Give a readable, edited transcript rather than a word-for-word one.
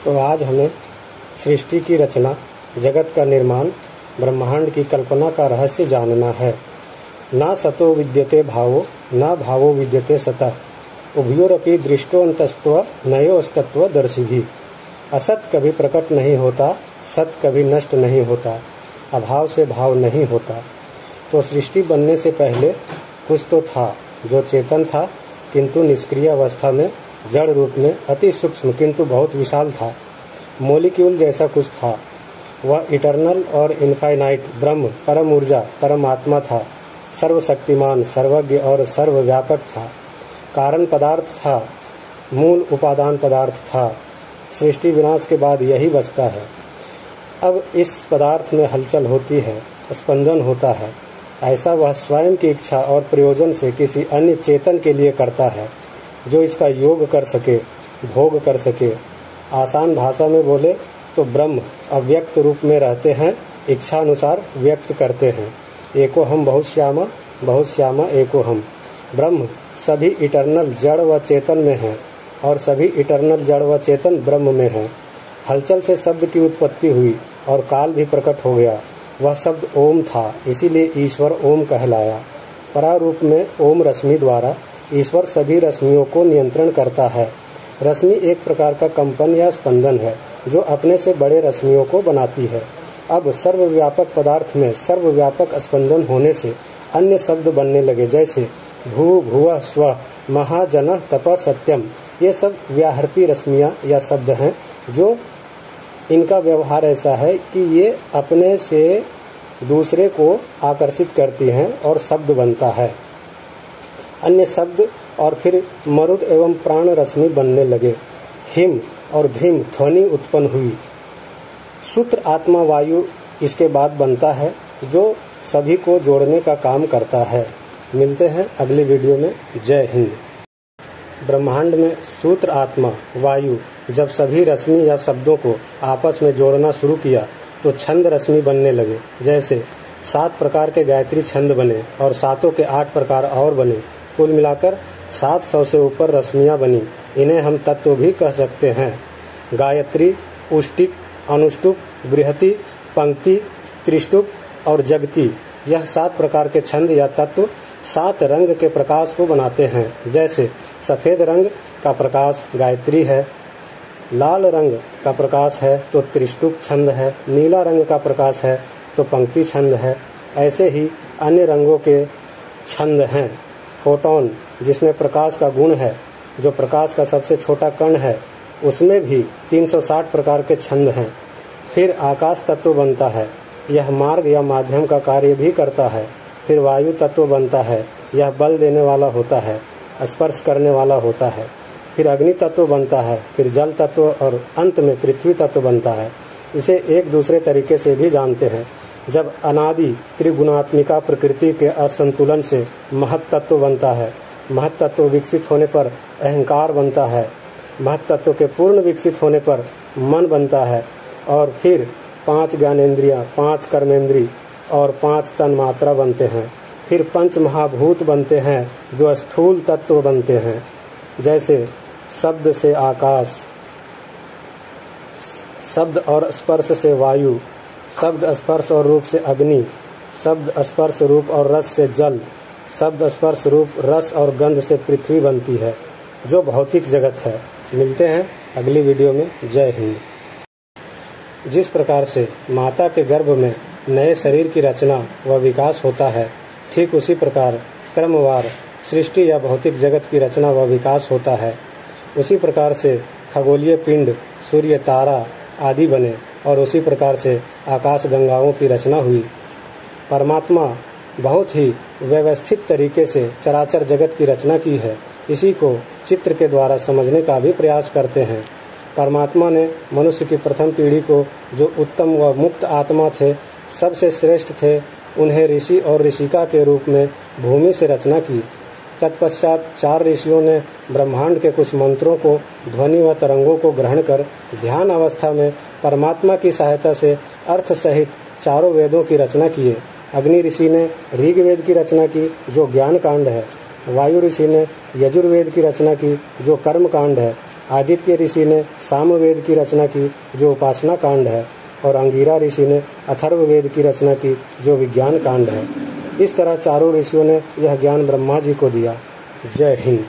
तो आज हमें सृष्टि की रचना, जगत का निर्माण, ब्रह्मांड की कल्पना का रहस्य जानना है। ना सतो विद्यते भावो, ना भावो विद्यते सतः, उभयोरपि दृष्टोऽन्तस्त्व नयोस्तत्व दर्शिभिः। असत कभी प्रकट नहीं होता, सत कभी नष्ट नहीं होता, अभाव से भाव नहीं होता। तो सृष्टि बनने से पहले कुछ तो था जो चेतन था, किंतु निष्क्रिय अवस्था में जड़ रूप में अति सूक्ष्म किंतु बहुत विशाल था। मोलिक्यूल जैसा कुछ था। वह इटर्नल और इनफाइनाइट ब्रह्म, परम ऊर्जा, परमात्मा था। सर्वशक्तिमान, सर्वज्ञ और सर्वव्यापक था। कारण पदार्थ था, मूल उपादान पदार्थ था। सृष्टि विनाश के बाद यही बचता है। अब इस पदार्थ में हलचल होती है, स्पंदन होता है। ऐसा वह स्वयं की इच्छा और प्रयोजन से किसी अन्य चेतन के लिए करता है, जो इसका योग कर सके, भोग कर सके। आसान भाषा में बोले तो ब्रह्म अव्यक्त रूप में रहते हैं, इच्छा अनुसार व्यक्त करते हैं। एको हम बहुत श्यामा एको हम। ब्रह्म सभी इटर्नल जड़ व चेतन में है और सभी इटर्नल जड़ व चेतन ब्रह्म में है। हलचल से शब्द की उत्पत्ति हुई और काल भी प्रकट हो गया। वह शब्द ओम था, इसीलिए ईश्वर ओम कहलाया। परारूप में ओम रश्मि द्वारा ईश्वर सभी रश्मियों को नियंत्रण करता है। रश्मि एक प्रकार का कंपन या स्पंदन है, जो अपने से बड़े रश्मियों को बनाती है। अब सर्वव्यापक पदार्थ में सर्वव्यापक स्पंदन होने से अन्य शब्द बनने लगे, जैसे भू, भुवः, स्वः, महाजन, तप, सत्यम। ये सब व्याहृति रश्मियाँ या शब्द हैं, जो इनका व्यवहार ऐसा है कि ये अपने से दूसरे को आकर्षित करती हैं और शब्द बनता है। अन्य शब्द और फिर मरुद एवं प्राण रश्मि बनने लगे। हिम और भीम ध्वनि उत्पन्न हुई। सूत्र आत्मा वायु इसके बाद बनता है, जो सभी को जोड़ने का काम करता है। मिलते हैं अगली वीडियो में। जय हिंद। ब्रह्मांड में सूत्र आत्मा वायु जब सभी रश्मि या शब्दों को आपस में जोड़ना शुरू किया तो छंद रश्मि बनने लगे। जैसे 7 प्रकार के गायत्री छंद बने और 7 के 8 प्रकार और बने। कुल मिलाकर 700 से ऊपर रश्मियाँ बनी। इन्हें हम तत्व भी कह सकते हैं। गायत्री, उष्टिक, अनुष्टुप, बृहति, पंक्ति, त्रिष्टुप और जगति, यह 7 प्रकार के छंद या तत्व 7 रंग के प्रकाश को बनाते हैं। जैसे सफेद रंग का प्रकाश गायत्री है, लाल रंग का प्रकाश है तो त्रिष्टुप छंद है, नीला रंग का प्रकाश है तो पंक्ति छंद है। ऐसे ही अन्य रंगों के छंद हैं। फोटोन, जिसमें प्रकाश का गुण है, जो प्रकाश का सबसे छोटा कण है, उसमें भी 360 प्रकार के छंद हैं। फिर आकाश तत्व बनता है, यह मार्ग या माध्यम का कार्य भी करता है। फिर वायु तत्व बनता है, यह बल देने वाला होता है, स्पर्श करने वाला होता है। फिर अग्नि तत्व बनता है, फिर जल तत्व और अंत में पृथ्वी तत्व बनता है। इसे एक दूसरे तरीके से भी जानते हैं। जब अनादि त्रिगुणात्मिका प्रकृति के असंतुलन से महत तत्व बनता है, महत तत्व विकसित होने पर अहंकार बनता है, महत तत्व के पूर्ण विकसित होने पर मन बनता है और फिर 5 ज्ञानेंद्रियाँ, 5 कर्मेंद्री और 5 तन्मात्रा बनते हैं। फिर 5 महाभूत बनते हैं, जो स्थूल तत्व बनते हैं। जैसे शब्द से आकाश, शब्द और स्पर्श से वायु, शब्द स्पर्श और रूप से अग्नि, शब्द स्पर्श रूप और रस से जल, शब्द स्पर्श रूप रस और गंध से पृथ्वी बनती है, जो भौतिक जगत है। मिलते हैं अगली वीडियो में। जय हिंद। जिस प्रकार से माता के गर्भ में नए शरीर की रचना व विकास होता है, ठीक उसी प्रकार क्रमवार सृष्टि या भौतिक जगत की रचना व विकास होता है। उसी प्रकार से खगोलीय पिंड, सूर्य, तारा आदि बने और उसी प्रकार से आकाश गंगाओं की रचना हुई। परमात्मा बहुत ही व्यवस्थित तरीके से चराचर जगत की रचना की है। इसी को चित्र के द्वारा समझने का भी प्रयास करते हैं। परमात्मा ने मनुष्य की प्रथम पीढ़ी को, जो उत्तम व मुक्त आत्मा थे, सबसे श्रेष्ठ थे, उन्हें ऋषि और ऋषिका के रूप में भूमि से रचना की। तत्पश्चात 4 ऋषियों ने ब्रह्मांड के कुछ मंत्रों को, ध्वनि व तरंगों को ग्रहण कर ध्यान अवस्था में परमात्मा की सहायता से अर्थ सहित 4 वेदों की रचना किए। अग्नि ऋषि ने ऋग्वेद की रचना की, जो ज्ञान कांड है। वायु ऋषि ने यजुर्वेद की रचना की, जो कर्म कांड है। आदित्य ऋषि ने सामवेद की रचना की जो उपासना कांड है, और अंगिरा ऋषि ने अथर्ववेद की रचना की जो विज्ञान कांड है। इस तरह चारों ऋषियों ने यह ज्ञान ब्रह्मा जी को दिया। जय हिंद।